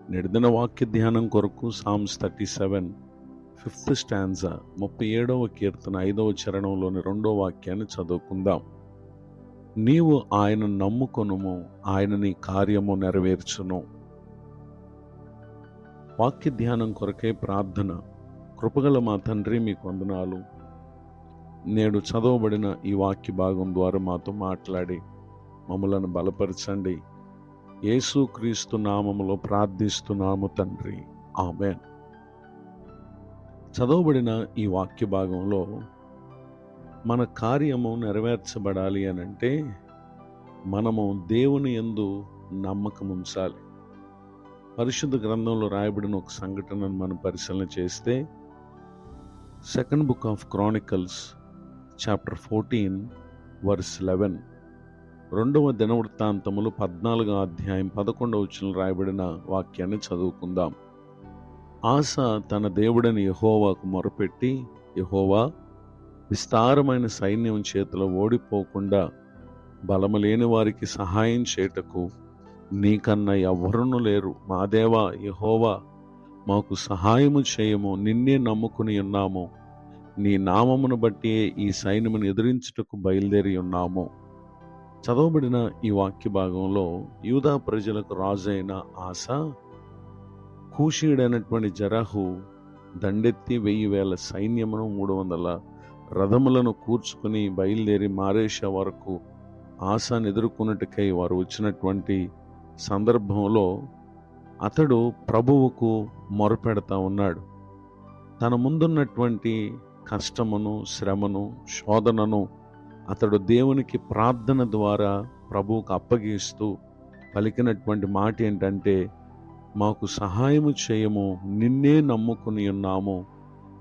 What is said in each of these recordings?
నిర్దిన వాక్య ధ్యానం కొరకు సామ్స్ 37 5th స్టాంజా 37వ కీర్తన 5వ చరణంలోని 2వ వాక్యాన్ని చదువుకుందాం. నీవు ఆయన నమ్ముకొనుము, ఆయన నీ కార్యము నెరవేర్చును. వాక్య ధ్యానం కొరకై ప్రార్థన. కృపగల మా తండ్రి, మీకు వందనాలు. నేడు చదవబడిన ఈ వాక్య భాగం ద్వారా మాతో మాట్లాడి మమ్మలను బలపరచండి. యేసుక్రీస్తు నామములో ప్రార్థిస్తున్నాము తండ్రి, ఆమేన్. చదవబడిన ఈ వాక్య భాగంలో మన కార్యము నెరవేర్చబడాలి అనంటే మనము దేవుని యందు నమ్మకం ఉంచాలి. పరిశుద్ధ గ్రంథంలో రాయబడిన ఒక సంఘటనను మనం పరిశీలన చేస్తే second book of Chronicles chapter 14 verse 11, 2వ దినవృత్తాంతములు 14వ అధ్యాయం 11వ వచనంలో రాయబడిన వాక్యాన్ని చదువుకుందాం. ఆస తన దేవుడని యెహోవాకు మొరపెట్టి, యెహోవా, విస్తారమైన సైన్యం చేతిలో ఓడిపోకుండా బలము లేని వారికి సహాయం చేయుటకు నీకన్నా ఎవ్వరునూ లేరు. మా దేవా యెహోవా, మాకు సహాయము చేయము, నిన్నే నమ్ముకుని ఉన్నాము. నీ నామమును బట్టి ఈ సైన్యమును ఎదిరించుటకు బయలుదేరి ఉన్నాము. చదవబడిన ఈ వాక్య భాగంలో యూదా ప్రజలకు రాజు అయిన ఆస, కూషీయుడైనటువంటి జరహు దండెత్తి 1000 సైన్యమును 300 రథములను కూర్చుకుని బయలుదేరి మారేషా వరకు ఆసాను ఎదుర్కొన్నట్టుకై వారు వచ్చినటువంటి సందర్భంలో అతడు ప్రభువుకు మొరపెడతా ఉన్నాడు. తన ముందున్నటువంటి కష్టమును, శ్రమను, శోధనను అతడు దేవునికి ప్రార్థన ద్వారా ప్రభువుకు అప్పగిస్తూ పలికినటువంటి మాట ఏంటంటే, మాకు సహాయము చేయము, నిన్నే నమ్ముకుని ఉన్నాము,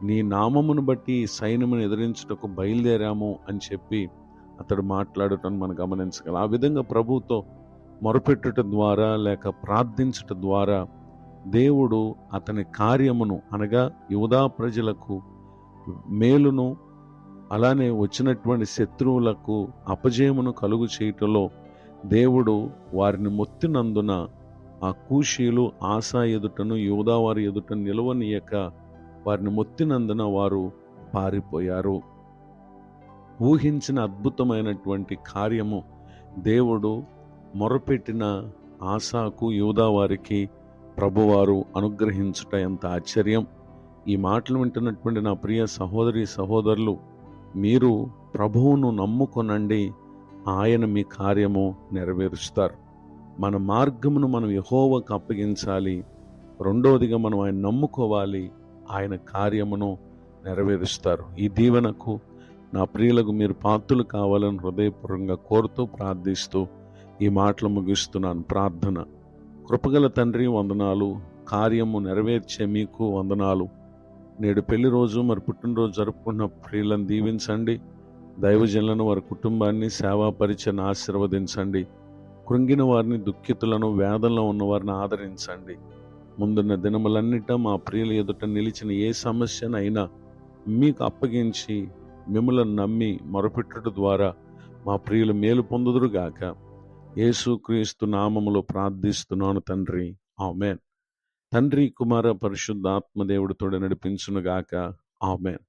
నీ నామమును బట్టి సైన్యమును ఎదిరించుటకు బయలుదేరాము అని చెప్పి అతడు మాట్లాడటం మనం గమనించగలం. ఆ విధంగా ప్రభువుతో మొరపెట్టుట ద్వారా లేక ప్రార్థించుట ద్వారా దేవుడు అతని కార్యమును, అనగా యూదా ప్రజలకు మేలును, అలానే వచ్చినటువంటి శత్రువులకు అపజయమును కలుగు చేయటంలో దేవుడు వారిని మొత్తినందున ఆ కూషీలు ఆసా ఎదుటను యూదా వారి ఎదుట నిలవనీయక వారిని మొత్తినందున వారు పారిపోయారు. ఊహించిన అద్భుతమైనటువంటి కార్యము దేవుడు మొరపెట్టిన ఆసాకు, యూదా వారికి ప్రభువారు అనుగ్రహించుట ఎంత ఆశ్చర్యం! ఈ మాటలు వింటున్నటువంటి నా ప్రియ సహోదరి సహోదరులు, మీరు ప్రభువును నమ్ముకొనండి, ఆయన మీ కార్యము నెరవేరుస్తారు. మన మార్గమును మనం యెహోవాకు అప్పగించాలి. రెండవదిగా మనం ఆయన నమ్ముకోవాలి, ఆయన కార్యమును నెరవేరుస్తారు. ఈ దీవెనకు నా ప్రియులకు మీరు పాత్రులు కావాలని హృదయపూర్వకంగా కోరుతూ ప్రార్థిస్తూ ఈ మాటలు ముగిస్తున్నాను. ప్రార్థన. కృపగల తండ్రి, వందనాలు. కార్యము నెరవేర్చే మీకు వందనాలు. నేడు పెళ్లి రోజు మరి పుట్టినరోజు జరుపుకున్న ప్రియులను దీవించండి. దైవజనులను, వారి కుటుంబాన్ని, సేవా పరిచయను ఆశీర్వదించండి. కృంగిన వారిని, దుఃఖితులను, వేదనలో ఉన్నవారిని ఆదరించండి. ముందున్న దినములన్నిట మా ప్రియుల ఎదుట నిలిచిన ఏ సమస్యనైనా మీకు అప్పగించి మిమ్మల్ని నమ్మి మొరపెట్టుట ద్వారా మా ప్రియులు మేలు పొందుదురుగాక. యేసుక్రీస్తు నామములో ప్రార్థిస్తున్నాను తండ్రి, ఆమేన్. తండ్రి, కుమార, పరిశుద్ధాత్మ దేవుడితోడే నడిపించునుగాక, ఆమేన్.